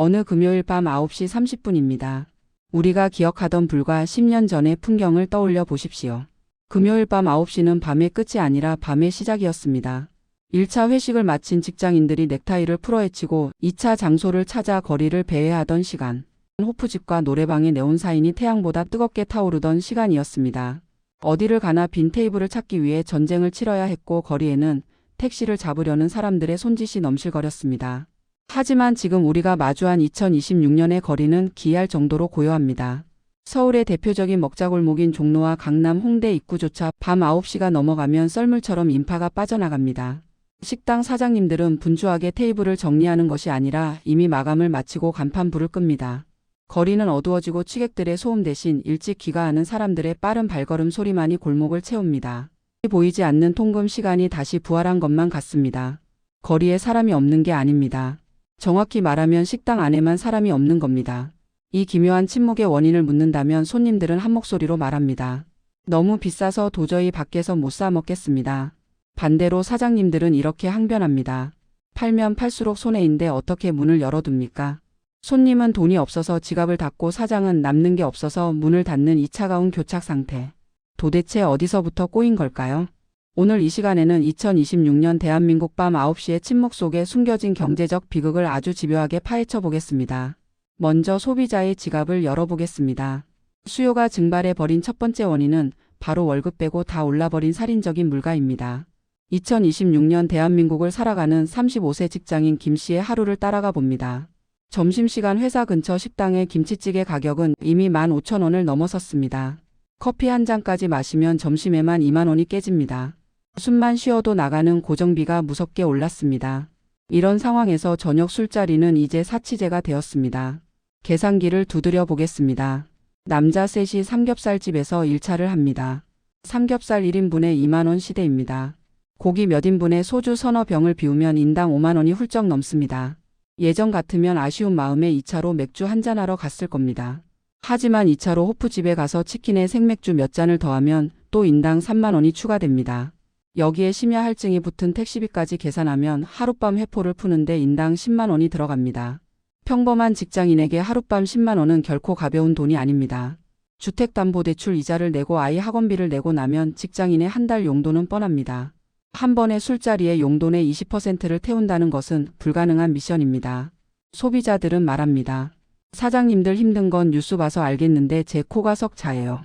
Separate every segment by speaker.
Speaker 1: 어느 금요일 밤 9시 30분입니다. 우리가 기억하던 불과 10년 전의 풍경을 떠올려 보십시오. 금요일 밤 9시는 밤의 끝이 아니라 밤의 시작이었습니다. 1차 회식을 마친 직장인들이 넥타이를 풀어헤치고 2차 장소를 찾아 거리를 배회하던 시간. 호프집과 노래방의 네온사인이 태양보다 뜨겁게 타오르던 시간이었습니다. 어디를 가나 빈 테이블을 찾기 위해 전쟁을 치러야 했고 거리에는 택시를 잡으려는 사람들의 손짓이 넘실거렸습니다. 하지만 지금 우리가 마주한 2026년의 거리는 기이할 정도로 고요합니다. 서울의 대표적인 먹자골목인 종로와 강남 홍대 입구조차 밤 9시가 넘어가면 썰물처럼 인파가 빠져나갑니다. 식당 사장님들은 분주하게 테이블을 정리하는 것이 아니라 이미 마감을 마치고 간판불을 끕니다. 거리는 어두워지고 취객들의 소음 대신 일찍 귀가하는 사람들의 빠른 발걸음 소리만이 골목을 채웁니다. 보이지 않는 통금 시간이 다시 부활한 것만 같습니다. 거리에 사람이 없는 게 아닙니다. 정확히 말하면 식당 안에만 사람이 없는 겁니다. 이 기묘한 침묵의 원인을 묻는다면 손님들은 한 목소리로 말합니다. 너무 비싸서 도저히 밖에서 못 사 먹겠습니다. 반대로 사장님들은 이렇게 항변합니다. 팔면 팔수록 손해인데 어떻게 문을 열어둡니까? 손님은 돈이 없어서 지갑을 닫고 사장은 남는 게 없어서 문을 닫는 이 차가운 교착 상태. 도대체 어디서부터 꼬인 걸까요? 오늘 이 시간에는 2026년 대한민국 밤 9시의 침묵 속에 숨겨진 경제적 비극을 아주 집요하게 파헤쳐 보겠습니다. 먼저 소비자의 지갑을 열어보겠습니다. 수요가 증발해버린 첫 번째 원인은 바로 월급 빼고 다 올라버린 살인적인 물가입니다. 2026년 대한민국을 살아가는 35세 직장인 김 씨의 하루를 따라가 봅니다. 점심시간 회사 근처 식당의 김치찌개 가격은 이미 15,000원을 넘어섰습니다. 커피 한 잔까지 마시면 점심에만 2만 원이 깨집니다. 숨만 쉬어도 나가는 고정비가 무섭게 올랐습니다. 이런 상황에서 저녁 술자리는 이제 사치제가 되었습니다. 계산기를 두드려 보겠습니다. 남자 셋이 삼겹살집에서 1차를 합니다. 삼겹살 1인분에 2만 원 시대입니다. 고기 몇 인분에 소주 서너 병을 비우면 인당 5만 원이 훌쩍 넘습니다. 예전 같으면 아쉬운 마음에 2차로 맥주 한잔하러 갔을 겁니다. 하지만 2차로 호프집에 가서 치킨에 생맥주 몇 잔을 더하면 또 인당 3만 원이 추가됩니다. 여기에 심야 할증이 붙은 택시비까지 계산하면 하룻밤 회포를 푸는데 인당 10만 원이 들어갑니다. 평범한 직장인에게 하룻밤 10만 원은 결코 가벼운 돈이 아닙니다. 주택담보대출 이자를 내고 아이 학원비를 내고 나면 직장인의 한 달 용돈은 뻔합니다. 한 번의 술자리에 용돈의 20%를 태운다는 것은 불가능한 미션입니다. 소비자들은 말합니다. 사장님들 힘든 건 뉴스 봐서 알겠는데 제 코가 석 차예요.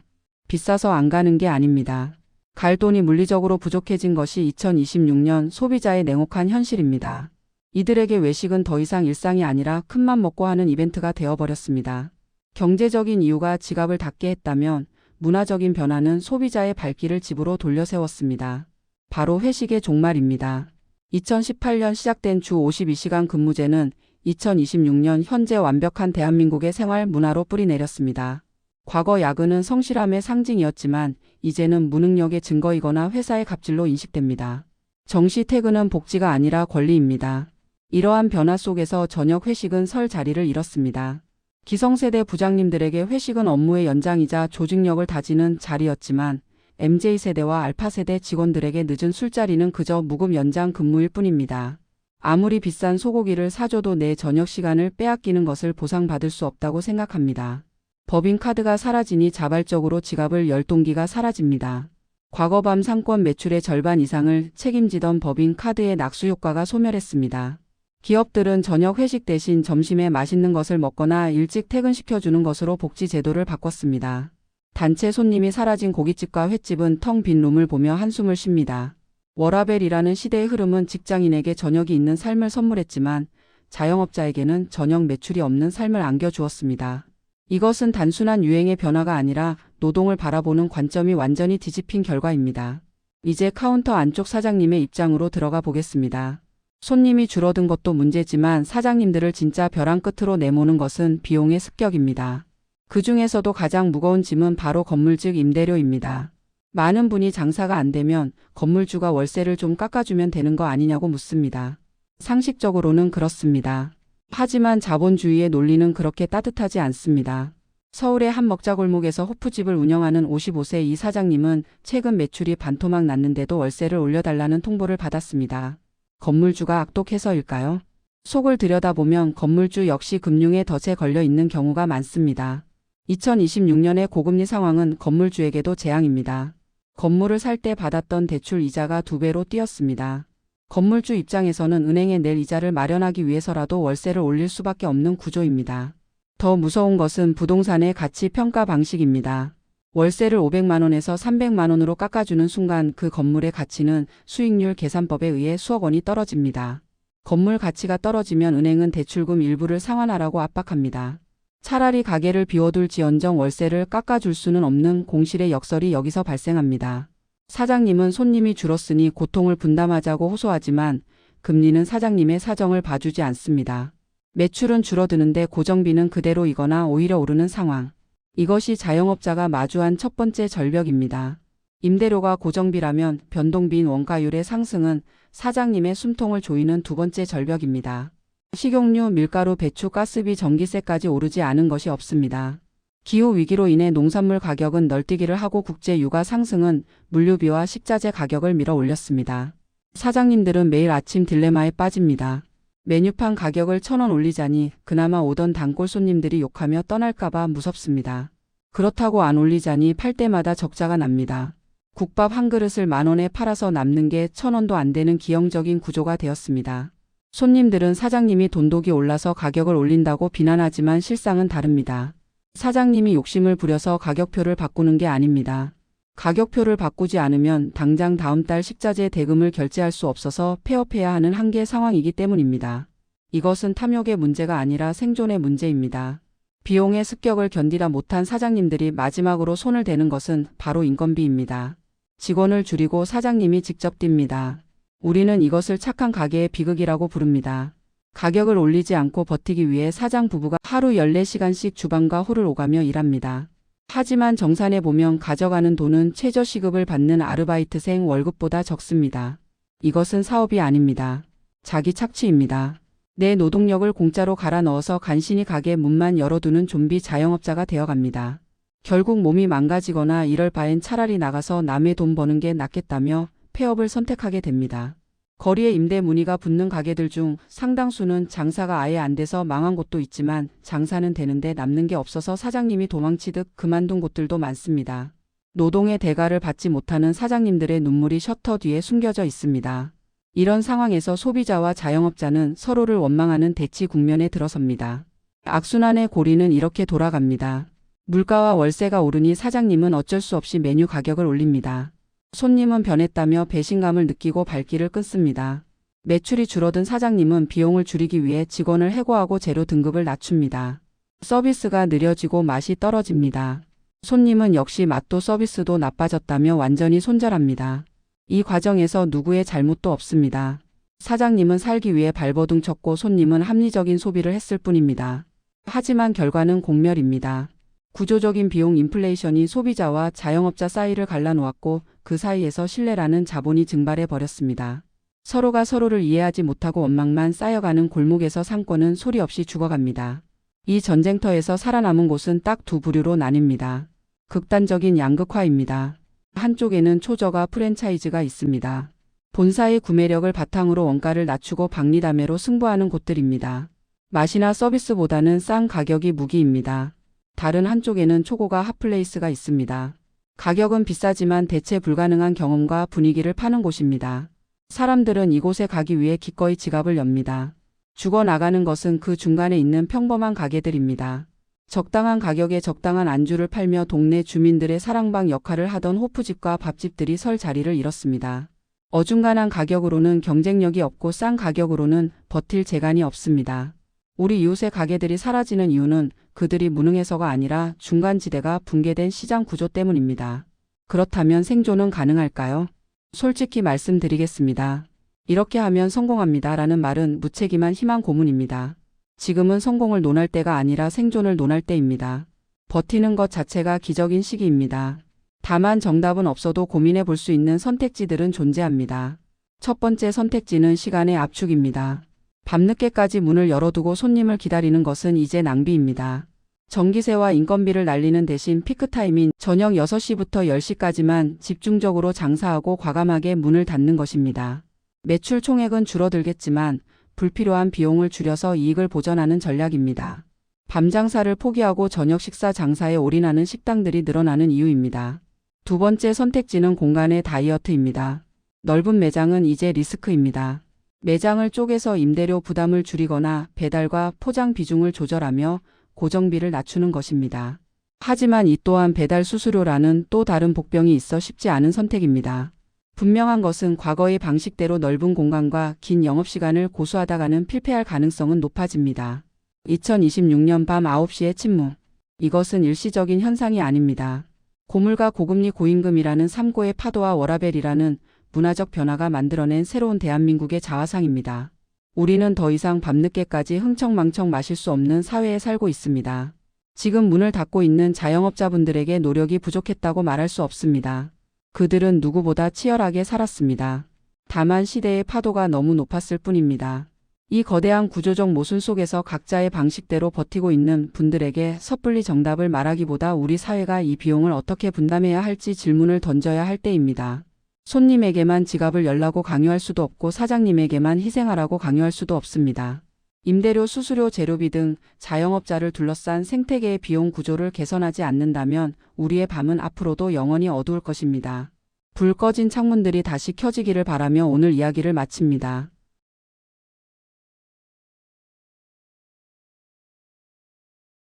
Speaker 1: 비싸서 안 가는 게 아닙니다. 갈 돈이 물리적으로 부족해진 것이 2026년 소비자의 냉혹한 현실입니다. 이들에게 외식은 더 이상 일상이 아니라 큰맘 먹고 하는 이벤트가 되어버렸습니다. 경제적인 이유가 지갑을 닫게 했다면 문화적인 변화는 소비자의 발길을 집으로 돌려 세웠습니다. 바로 회식의 종말입니다. 2018년 시작된 주 52시간 근무제는 2026년 현재 완벽한 대한민국의 생활 문화로 뿌리내렸습니다. 과거 야근은 성실함의 상징이었지만 이제는 무능력의 증거이거나 회사의 갑질로 인식됩니다. 정시 퇴근은 복지가 아니라 권리입니다. 이러한 변화 속에서 저녁 회식은 설 자리를 잃었습니다. 기성세대 부장님들에게 회식은 업무의 연장이자 조직력을 다지는 자리였지만 MZ세대와 알파세대 직원들에게 늦은 술자리는 그저 무급 연장 근무일 뿐입니다. 아무리 비싼 소고기를 사줘도 내 저녁 시간을 빼앗기는 것을 보상받을 수 없다고 생각합니다. 법인카드가 사라지니 자발적으로 지갑을 열 동기가 사라집니다. 과거 밤 상권 매출의 절반 이상을 책임지던 법인카드의 낙수 효과가 소멸했습니다. 기업들은 저녁 회식 대신 점심에 맛있는 것을 먹거나 일찍 퇴근시켜주는 것으로 복지 제도를 바꿨습니다. 단체 손님이 사라진 고깃집과 횟집은 텅 빈 룸을 보며 한숨을 쉽니다. 워라벨이라는 시대의 흐름은 직장인에게 저녁이 있는 삶을 선물했지만 자영업자에게는 저녁 매출이 없는 삶을 안겨주었습니다. 이것은 단순한 유행의 변화가 아니라 노동을 바라보는 관점이 완전히 뒤집힌 결과입니다. 이제 카운터 안쪽 사장님의 입장으로 들어가 보겠습니다. 손님이 줄어든 것도 문제지만 사장님들을 진짜 벼랑 끝으로 내모는 것은 비용의 습격입니다. 그 중에서도 가장 무거운 짐은 바로 건물 즉 임대료입니다. 많은 분이 장사가 안 되면 건물주가 월세를 좀 깎아주면 되는 거 아니냐고 묻습니다. 상식적으로는 그렇습니다. 하지만 자본주의의 논리는 그렇게 따뜻하지 않습니다. 서울의 한 먹자골목에서 호프집을 운영하는 55세 이 사장님은 최근 매출이 반토막 났는데도 월세를 올려달라는 통보를 받았습니다. 건물주가 악독해서일까요? 속을 들여다보면 건물주 역시 금융의 덫에 걸려 있는 경우가 많습니다. 2026년의 고금리 상황은 건물주에게도 재앙입니다. 건물을 살 때 받았던 대출 이자가 2배로 뛰었습니다. 건물주 입장에서는 은행에 낼 이자를 마련하기 위해서라도 월세를 올릴 수밖에 없는 구조입니다. 더 무서운 것은 부동산의 가치 평가 방식입니다. 월세를 500만 원에서 300만 원으로 깎아주는 순간 그 건물의 가치는 수익률 계산법에 의해 수억 원이 떨어집니다. 건물 가치가 떨어지면 은행은 대출금 일부를 상환하라고 압박합니다. 차라리 가게를 비워둘지언정 월세를 깎아줄 수는 없는 공실의 역설이 여기서 발생합니다. 사장님은 손님이 줄었으니 고통을 분담하자고 호소하지만 금리는 사장님의 사정을 봐주지 않습니다. 매출은 줄어드는데 고정비는 그대로이거나 오히려 오르는 상황. 이것이 자영업자가 마주한 첫 번째 절벽입니다. 임대료가 고정비라면 변동비인 원가율의 상승은 사장님의 숨통을 조이는 두 번째 절벽입니다. 식용유, 밀가루, 배추, 가스비, 전기세까지 오르지 않은 것이 없습니다. 기후위기로 인해 농산물 가격은 널뛰기를 하고 국제 유가 상승은 물류비와 식자재 가격을 밀어 올렸습니다. 사장님들은 매일 아침 딜레마에 빠집니다. 메뉴판 가격을 1,000원 올리자니 그나마 오던 단골 손님들이 욕하며 떠날까봐 무섭습니다. 그렇다고 안 올리자니 팔 때마다 적자가 납니다. 국밥 한 그릇을 10,000원에 팔아서 남는 게 1,000원도 안 되는 기형적인 구조가 되었습니다. 손님들은 사장님이 돈독이 올라서 가격을 올린다고 비난하지만 실상은 다릅니다. 사장님이 욕심을 부려서 가격표를 바꾸는 게 아닙니다. 가격표를 바꾸지 않으면 당장 다음 달 식자재 대금을 결제할 수 없어서 폐업해야 하는 한계 상황이기 때문입니다. 이것은 탐욕의 문제가 아니라 생존의 문제입니다. 비용의 습격을 견디다 못한 사장님들이 마지막으로 손을 대는 것은 바로 인건비입니다. 직원을 줄이고 사장님이 직접 뜁니다. 우리는 이것을 착한 가게의 비극이라고 부릅니다. 가격을 올리지 않고 버티기 위해 사장 부부가 하루 14시간씩 주방과 홀을 오가며 일합니다. 하지만 정산해 보면 가져가는 돈은 최저시급을 받는 아르바이트생 월급보다 적습니다. 이것은 사업이 아닙니다. 자기 착취입니다. 내 노동력을 공짜로 갈아 넣어서 간신히 가게 문만 열어두는 좀비 자영업자가 되어갑니다. 결국 몸이 망가지거나 이럴 바엔 차라리 나가서 남의 돈 버는 게 낫겠다며 폐업을 선택하게 됩니다. 거리에 임대 문의가 붙는 가게들 중 상당수는 장사가 아예 안 돼서 망한 곳도 있지만 장사는 되는데 남는 게 없어서 사장님이 도망치듯 그만둔 곳들도 많습니다. 노동의 대가를 받지 못하는 사장님들의 눈물이 셔터 뒤에 숨겨져 있습니다. 이런 상황에서 소비자와 자영업자는 서로를 원망하는 대치 국면에 들어섭니다. 악순환의 고리는 이렇게 돌아갑니다. 물가와 월세가 오르니 사장님은 어쩔 수 없이 메뉴 가격을 올립니다. 손님은 변했다며 배신감을 느끼고 발길을 끊습니다. 매출이 줄어든 사장님은 비용을 줄이기 위해 직원을 해고하고 재료 등급을 낮춥니다. 서비스가 느려지고 맛이 떨어집니다. 손님은 역시 맛도 서비스도 나빠졌다며 완전히 손절합니다. 이 과정에서 누구의 잘못도 없습니다. 사장님은 살기 위해 발버둥 쳤고 손님은 합리적인 소비를 했을 뿐입니다. 하지만 결과는 공멸입니다. 구조적인 비용 인플레이션이 소비자와 자영업자 사이를 갈라놓았고 그 사이에서 신뢰라는 자본이 증발해 버렸습니다. 서로가 서로를 이해하지 못하고 원망만 쌓여가는 골목에서 상권은 소리 없이 죽어갑니다. 이 전쟁터에서 살아남은 곳은 딱 두 부류로 나뉩니다. 극단적인 양극화입니다. 한쪽에는 초저가 프랜차이즈가 있습니다. 본사의 구매력을 바탕으로 원가를 낮추고 박리담회로 승부하는 곳들입니다. 맛이나 서비스보다는 싼 가격이 무기입니다. 다른 한쪽에는 초고가 핫플레이스가 있습니다. 가격은 비싸지만 대체 불가능한 경험과 분위기를 파는 곳입니다. 사람들은 이곳에 가기 위해 기꺼이 지갑을 엽니다. 죽어나가는 것은 그 중간에 있는 평범한 가게들입니다. 적당한 가격에 적당한 안주를 팔며 동네 주민들의 사랑방 역할을 하던 호프집과 밥집들이 설 자리를 잃었습니다. 어중간한 가격으로는 경쟁력이 없고 싼 가격으로는 버틸 재간이 없습니다. 우리 이웃의 가게들이 사라지는 이유는 그들이 무능해서가 아니라 중간지대가 붕괴된 시장 구조 때문입니다. 그렇다면 생존은 가능할까요? 솔직히 말씀드리겠습니다. 이렇게 하면 성공합니다. 라는 말은 무책임한 희망 고문입니다. 지금은 성공을 논할 때가 아니라 생존을 논할 때입니다. 버티는 것 자체가 기적인 시기입니다. 다만 정답은 없어도 고민해 볼 수 있는 선택지들은 존재합니다. 첫 번째 선택지는 시간의 압축입니다. 밤늦게까지 문을 열어두고 손님을 기다리는 것은 이제 낭비입니다. 전기세와 인건비를 날리는 대신 피크타임인 저녁 6시부터 10시까지만 집중적으로 장사하고 과감하게 문을 닫는 것입니다. 매출 총액은 줄어들겠지만 불필요한 비용을 줄여서 이익을 보전하는 전략입니다. 밤 장사를 포기하고 저녁 식사 장사에 올인하는 식당들이 늘어나는 이유입니다. 두 번째 선택지는 공간의 다이어트입니다. 넓은 매장은 이제 리스크입니다. 매장을 쪼개서 임대료 부담을 줄이거나 배달과 포장 비중을 조절하며 고정비를 낮추는 것입니다. 하지만 이 또한 배달 수수료라는 또 다른 복병이 있어 쉽지 않은 선택입니다. 분명한 것은 과거의 방식대로 넓은 공간과 긴 영업시간을 고수하다가는 필패할 가능성은 높아집니다. 2026년 밤 9시에 침묵. 이것은 일시적인 현상이 아닙니다. 고물가 고금리 고임금이라는 삼고의 파도와 워라밸이라는 문화적 변화가 만들어낸 새로운 대한민국의 자화상입니다. 우리는 더 이상 밤늦게까지 흥청망청 마실 수 없는 사회에 살고 있습니다. 지금 문을 닫고 있는 자영업자분들에게 노력이 부족했다고 말할 수 없습니다. 그들은 누구보다 치열하게 살았습니다. 다만 시대의 파도가 너무 높았을 뿐입니다. 이 거대한 구조적 모순 속에서 각자의 방식대로 버티고 있는 분들에게 섣불리 정답을 말하기보다 우리 사회가 이 비용을 어떻게 분담해야 할지 질문을 던져야 할 때입니다. 손님에게만 지갑을 열라고 강요할 수도 없고 사장님에게만 희생하라고 강요할 수도 없습니다. 임대료, 수수료, 재료비 등 자영업자를 둘러싼 생태계의 비용 구조를 개선하지 않는다면 우리의 밤은 앞으로도 영원히 어두울 것입니다. 불 꺼진 창문들이 다시 켜지기를 바라며 오늘 이야기를 마칩니다.